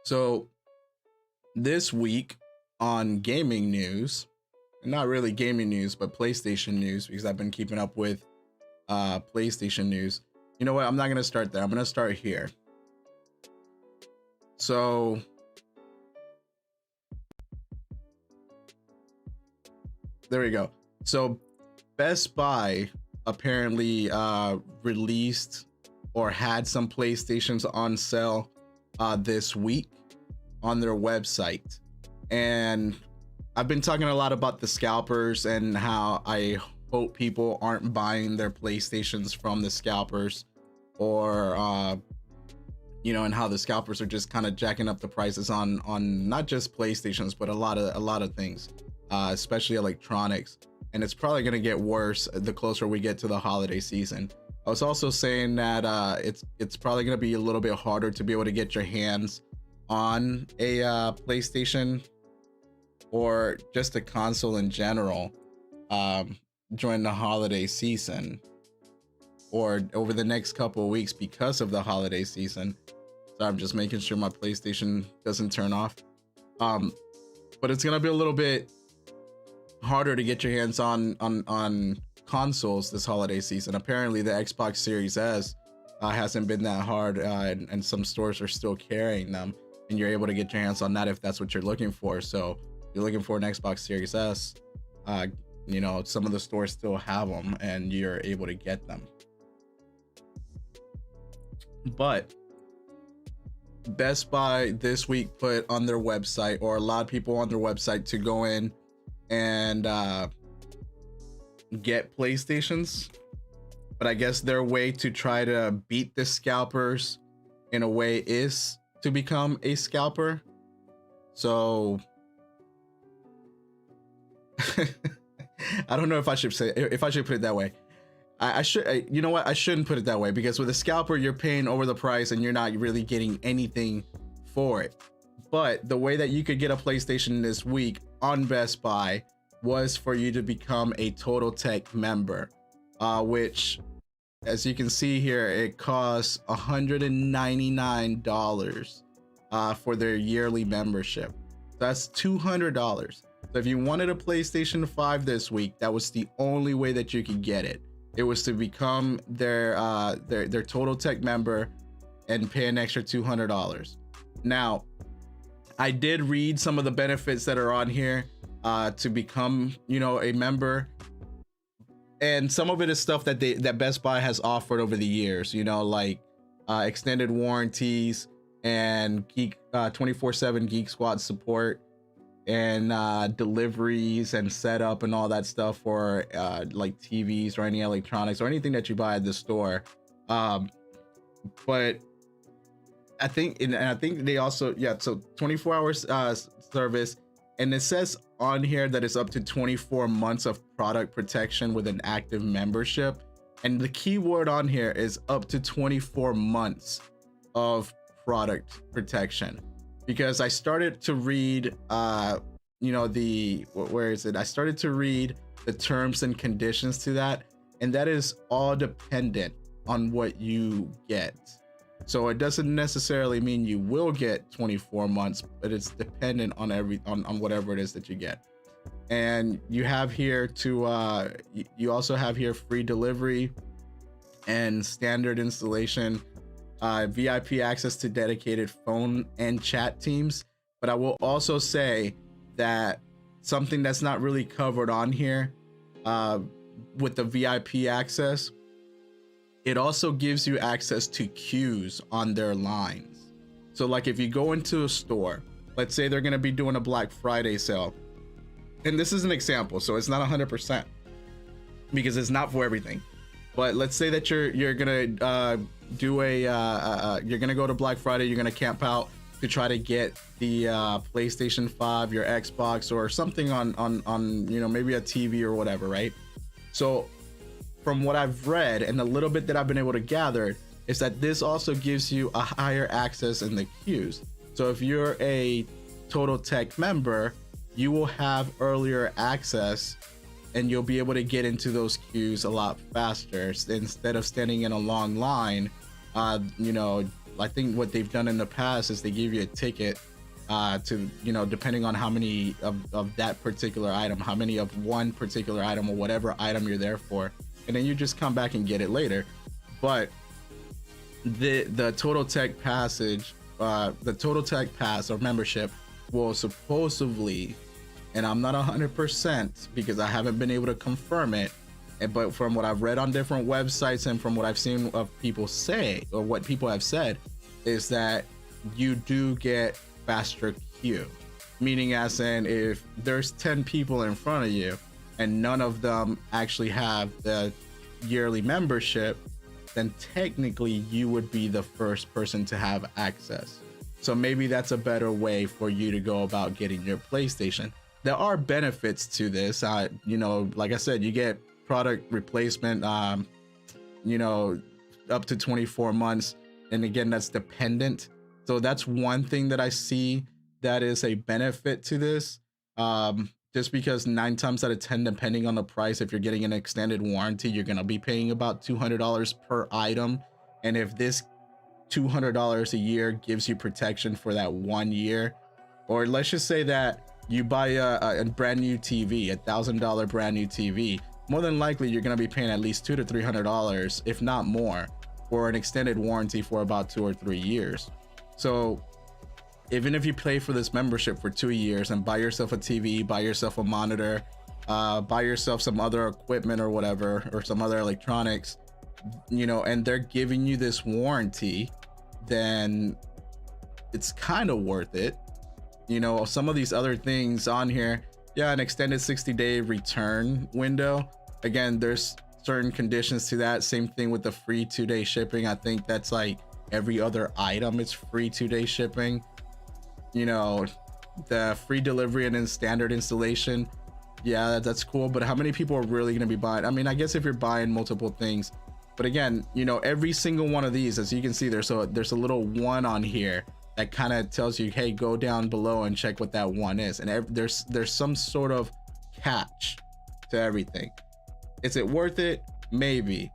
So this week on gaming news, not really gaming news, but PlayStation news, because I've been keeping up with PlayStation news. You know what? I'm not going to start there. I'm going to start here. So there we go. So Best Buy apparently released or had some PlayStations on sale this week on their website. And I've been talking a lot about the scalpers and how I hope people aren't buying their PlayStations from the scalpers, or and how the scalpers are just kind of jacking up the prices on not just PlayStations, but a lot of things, especially electronics. And it's probably going to get worse the closer we get to the holiday season. I was also saying that it's probably going to be a little bit harder to be able to get your hands on a PlayStation or just a console in general during the holiday season or over the next couple of weeks because of the holiday season. So I'm just making sure my PlayStation doesn't turn off. But it's going to be a little bit harder to get your hands on consoles this holiday season. Apparently the Xbox Series S hasn't been that hard, and some stores are still carrying them, and you're able to get your hands on that if that's what you're looking for. So if you're looking for an Xbox Series S, some of the stores still have them and you're able to get them. But Best Buy this week put on their website, or a lot of people on their website, to go in and get PlayStations. But I guess their way to try to beat the scalpers in a way is to become a scalper. So I don't know if I should put it that way. I should, you know what? I shouldn't put it that way, because with a scalper, you're paying over the price and you're not really getting anything for it. But the way that you could get a PlayStation this week on Best Buy was for you to become a Total Tech member, which, as you can see here, it costs $199 for their yearly membership. That's $200. So if you wanted a PlayStation 5 this week, that was the only way that you could get it. It was to become their Total Tech member and pay an extra $200. Now, I did read some of the benefits that are on here to become, a member, and some of it is stuff that Best Buy has offered over the years, like extended warranties and 24/7 Geek Squad support, and deliveries and setup and all that stuff for like TVs or any electronics or anything that you buy at the store. But I think they also, so 24 hours service, and it says on here that it's up to 24 months of product protection with an active membership. And the key word on here is up to 24 months of product protection, because I started to read where is it? I started to read the terms and conditions to that, and that is all dependent on what you get. So it doesn't necessarily mean you will get 24 months, but it's dependent on on whatever it is that you get. And you have here you also have here free delivery and standard installation, VIP access to dedicated phone and chat teams. But I will also say that something that's not really covered on here with the VIP access, it also gives you access to queues on their lines. So like if you go into a store, let's say they're going to be doing a Black Friday sale, and this is an example, so it's not 100% because it's not for everything. But let's say that you're going to do you're going to go to Black Friday, you're going to camp out to try to get the PlayStation 5, your Xbox, or something on maybe a TV or whatever, right? So from what I've read and a little bit that I've been able to gather, is that this also gives you a higher access in the queues. So if you're a Total Tech member, you will have earlier access and you'll be able to get into those queues a lot faster instead of standing in a long line, I think what they've done in the past is they give you a ticket to, you know, depending on how many of that particular item, how many of one particular item or whatever item you're there for, and then you just come back and get it later. But the Total Tech passage, the Total Tech Pass or membership will supposedly, and I'm not 100% because I haven't been able to confirm it, but from what I've read on different websites and from what I've seen of people say, or what people have said, is that you do get faster queue, meaning as in if there's 10 people in front of you and none of them actually have the yearly membership, then technically you would be the first person to have access. So maybe that's a better way for you to go about getting your PlayStation. There are benefits to this. You know, like I said, you get product replacement, you know, up to 24 months. And again, that's dependent. So that's one thing that I see that is a benefit to this. Just because 9 times out of 10, depending on the price, if you're getting an extended warranty, you're going to be paying about $200 per item. And if this $200 a year gives you protection for that 1 year, or let's just say that you buy a brand new TV, $1,000 brand new TV, more than likely you're going to be paying at least $200 to $300, if not more, for an extended warranty for about 2 or 3 years. So even if you pay for this membership for 2 years and buy yourself a TV, buy yourself a monitor, buy yourself some other equipment or whatever, or some other electronics, you know, and they're giving you this warranty, then it's kind of worth it. You know, some of these other things on here, yeah, an extended 60-day return window. Again, there's certain conditions to that. Same thing with the free 2-day shipping. I think that's like every other item is free 2-day shipping. You know, the free delivery and then standard installation, yeah, that's cool, but how many people are really going to be buying? I mean, I guess if you're buying multiple things, but again, you know, every single one of these, as you can see, there's a little one on here that kind of tells you, hey, go down below and check what that one is. And there's some sort of catch to everything. Is it worth it? Maybe.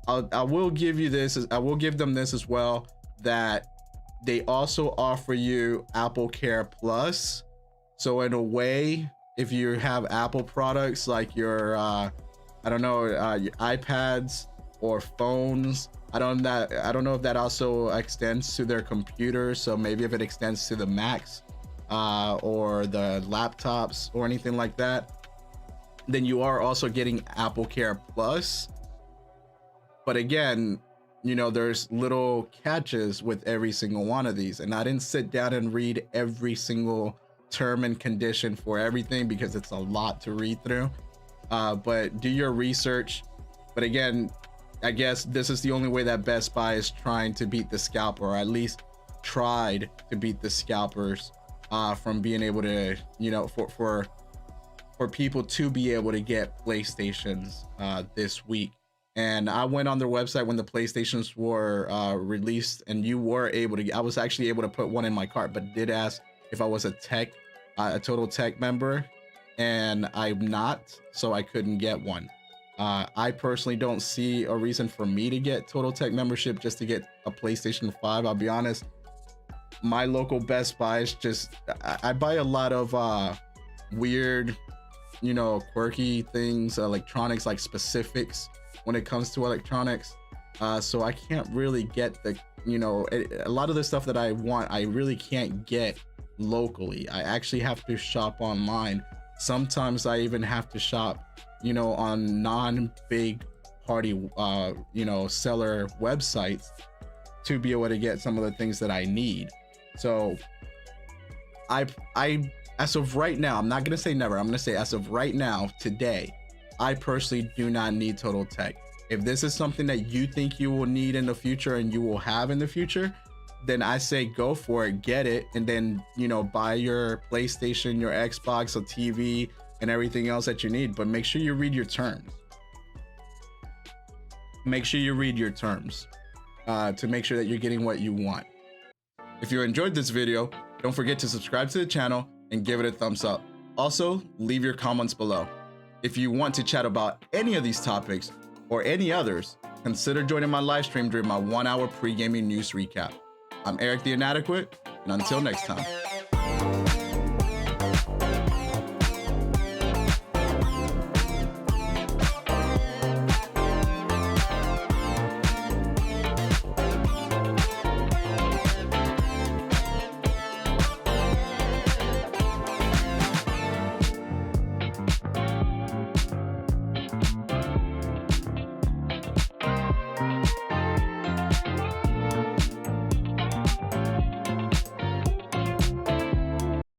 I will give you this. I will give them this as well, that they also offer you Apple Care Plus. So in a way, if you have Apple products like your, I don't know, your iPads or phones, I don't know if that also extends to their computers. So maybe if it extends to the Macs or the laptops or anything like that, then you are also getting Apple Care Plus. But again, you know, there's little catches with every single one of these, and I didn't sit down and read every single term and condition for everything because it's a lot to read through. But do your research. But again, I guess this is the only way that Best Buy is trying to beat the scalper, or at least tried to beat the scalpers from being able to, you know, for people to be able to get PlayStations this week. And I went on their website when the PlayStations were released, and you were able to, I was actually able to put one in my cart, but did ask if I was a Total Tech member, and I'm not, so I couldn't get one. I personally don't see a reason for me to get Total Tech membership just to get a PlayStation 5. I'll be honest, my local Best Buy is just, I buy a lot of weird, you know, quirky things, electronics, like specifics when it comes to electronics. So I can't really get the, you know, a lot of the stuff that I want, I really can't get locally. I actually have to shop online. Sometimes I even have to shop, you know, on non-big party, you know, seller websites to be able to get some of the things that I need. So I as of right now, I'm not going to say never. I'm going to say as of right now, today, I personally do not need Total Tech. If this is something that you think you will need in the future and you will have in the future, then I say go for it, get it, and then, you know, buy your PlayStation, your Xbox, a TV, and everything else that you need. But make sure you read your terms. Make sure you read your terms to make sure that you're getting what you want. If you enjoyed this video, don't forget to subscribe to the channel and give it a thumbs up. Also, leave your comments below. If you want to chat about any of these topics or any others, consider joining my live stream during my 1-hour pre-gaming news recap. I'm Eric the Inadequate, and until next time.